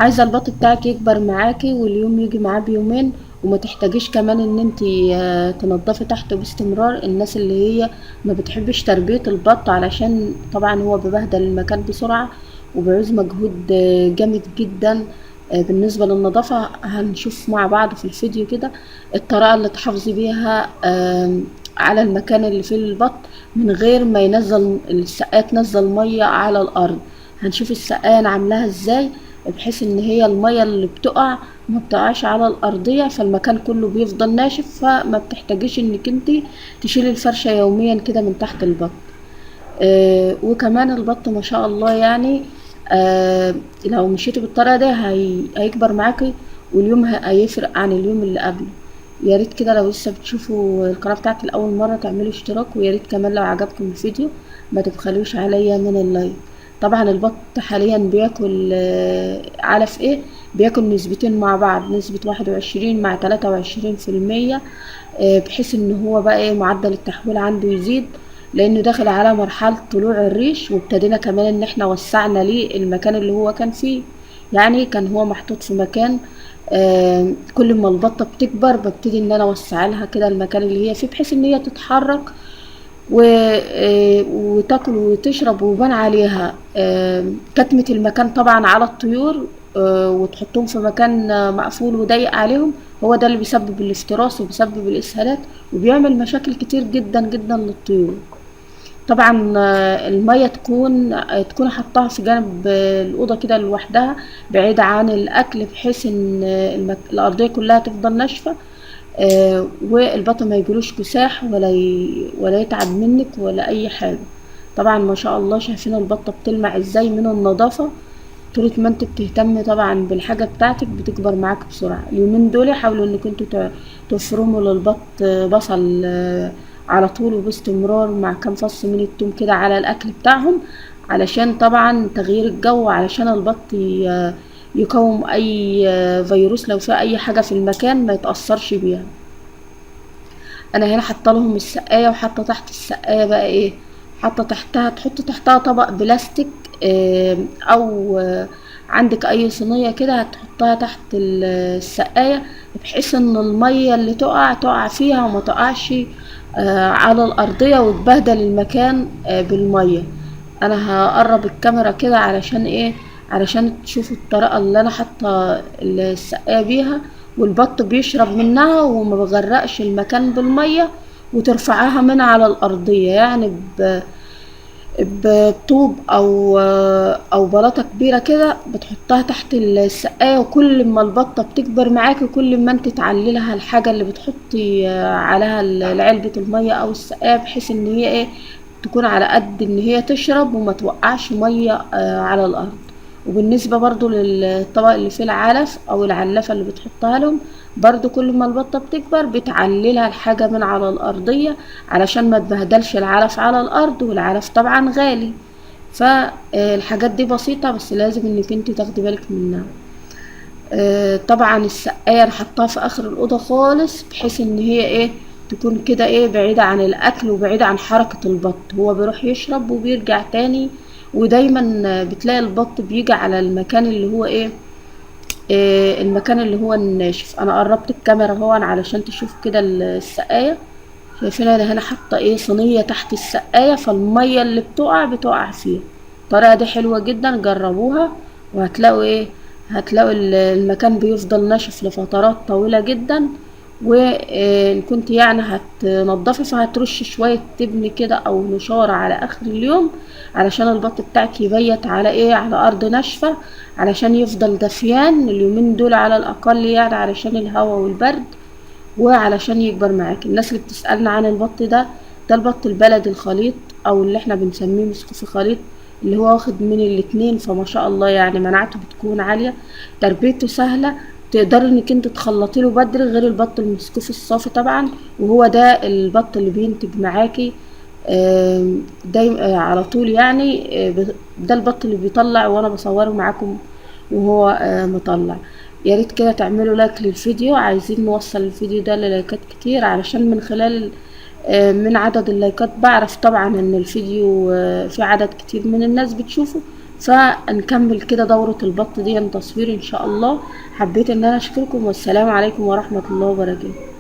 عايزه البط بتاعك يكبر معاكي واليوم يجي معاه بيومين، وما تحتاجيش كمان ان انتي تنضفي تحته باستمرار. الناس اللي هي ما بتحبش تربية البط علشان طبعا هو بيبهدل المكان بسرعة وبيعوز مجهود جامد جدا. بالنسبة للنظافة هنشوف مع بعض في الفيديو كده الطريقة اللي تحافظي بيها على المكان اللي فيه البط من غير ما ينزل السقاية تنزل مية على الأرض. هنشوف السقاية عاملاها ازاي بحيث ان هي المية اللي بتقع ما بتقعش على الأرضية، فالمكان كله بيفضل ناشف، فما بتحتاجيش انك انتي تشيلي الفرشة يوميا كده من تحت البط. وكمان البط ما شاء الله يعني لو مشيتي بالطريقة دي هيكبر معاكي، واليوم هيفرق عن اليوم اللي قبله. يا ريت كده لو لسه بتشوفوا القناة بتاعتي لأول مرة تعملوا اشتراك، ويا ريت كمان لو عجبكم الفيديو ما تبخلوش عليا من اللايك. طبعا البط حاليا بياكل علف ايه، بياكل نسبتين مع بعض، نسبة 21 مع 23%، بحيث ان هو بقى ايه معدل التحويل عنده يزيد، لانه داخل على مرحلة طلوع الريش. وابتدينا كمان ان احنا وسعنا ليه المكان اللي هو كان فيه. يعني كان هو محطوط في مكان، كل ما البطة بتكبر ببتدي ان انا اوسع لها كده المكان اللي هي فيه بحيث ان هي تتحرك وتاكل وتشرب ويبان عليها. كتمة المكان طبعا على الطيور، وتحطهم في مكان مقفول وضيق عليهم، هو ده اللي بيسبب الافتراس وبيسبب الاسهالات وبيعمل مشاكل كتير جدا جدا للطيور. طبعا المية تكون حطها في جانب الأوضة كده لوحدها بعيدة عن الأكل، بحيث إن الأرضية كلها تفضل ناشفة، والبط ما يجيلوش كساح ولا يتعب منك ولا أي حاجة. طبعا ما شاء الله شايفين البطة بتلمع ازاي من النظافة. طول ما انت بتهتمي طبعا بالحاجة بتاعتك بتكبر معاك بسرعة. اليومين دول حاولوا انك انتوا تفرموا للبط بصل على طول وباستمرار مع كام فص من التوم كده على الاكل بتاعهم، علشان طبعا تغيير الجو، علشان البط يقاوم اي فيروس لو في اي حاجة في المكان ما يتأثرش بيها. انا هنا حاطه لهم السقايه، وحاطه تحت السقايه بقى ايه، حاطه تحتها تحط تحتها طبق بلاستيك، او عندك اي صينيه كده هتحطها تحت السقايه، بحيث ان الميه اللي تقع فيها وما تقعش على الارضيه وتبهدل المكان بالميه. انا هقرب الكاميرا كده علشان ايه، علشان تشوفوا الطريقه اللي انا حاطه السقايه بيها، والبط بيشرب منها وما بغرقش المكان بالميه، وترفعها من على الارضيه يعني بطوب او بلاطه كبيره كده بتحطها تحت السقايه. وكل ما البطه بتكبر معاكي كل ما انت تعلي لها الحاجه اللي بتحطي عليها علبه الميه او السقايه، بحيث ان هي ايه تكون على قد ان هي تشرب وما توقعش ميه على الارض. وبالنسبه برضو للطبق اللي فيه العلف او العلافه اللي بتحطها لهم، برضو كل ما البطه بتكبر بتعللها الحاجه من على الارضيه علشان ما تبهدلش العلف على الارض، والعلف طبعا غالي. فالحاجات دي بسيطه بس لازم انك انت تاخدي بالك منها. طبعا السقايه نحطها في اخر الاوضه خالص، بحيث ان هي ايه تكون كده ايه بعيدة عن الاكل وبعيدة عن حركة البط. هو بيروح يشرب وبيرجع تاني، ودايما بتلاقي البط بيجي على المكان اللي هو ايه، المكان اللي هو الناشف. انا قربت الكاميرا هو علشان تشوف كده السقاية. شايفين انا هنا حاطة ايه صينية تحت السقاية، فالمية اللي بتقع فيها. الطريقة دي حلوة جدا، جربوها وهتلاقوا ايه، هتلاقوا المكان بيفضل ناشف لفترات طويلة جدا. وان كنت يعني هتنضفي فهترش شوية تبن كده او نشارة على اخر اليوم، علشان البط بتاعك يبيت على ايه، على ارض ناشفة، علشان يفضل دفيان اليومين دول على الاقل يعني علشان الهواء والبرد، وعلشان يكبر معاك. الناس اللي بتسألنا عن البط ده البط البلدي الخليط او اللي احنا بنسميه مسكوفي خليط، اللي هو واخد من الاتنين. فما شاء الله يعني مناعته بتكون عالية، تربيته سهلة، تقدري انك انت تخلطي له بدري غير البط المسكوفي الصافي طبعا. وهو ده البط اللي بينتج معاكي دايما على طول يعني. ده البط اللي بيطلع وانا بصوره معاكم وهو مطلع. يا ريت كده تعملوا لايك للفيديو، عايزين نوصل الفيديو ده للايكات كتير، علشان من خلال من عدد اللايكات بعرف طبعا ان الفيديو في عدد كتير من الناس بتشوفه، فنكمل كده دورة البط دي تصوير ان شاء الله. حبيت ان انا اشكركم، والسلام عليكم ورحمة الله وبركاته.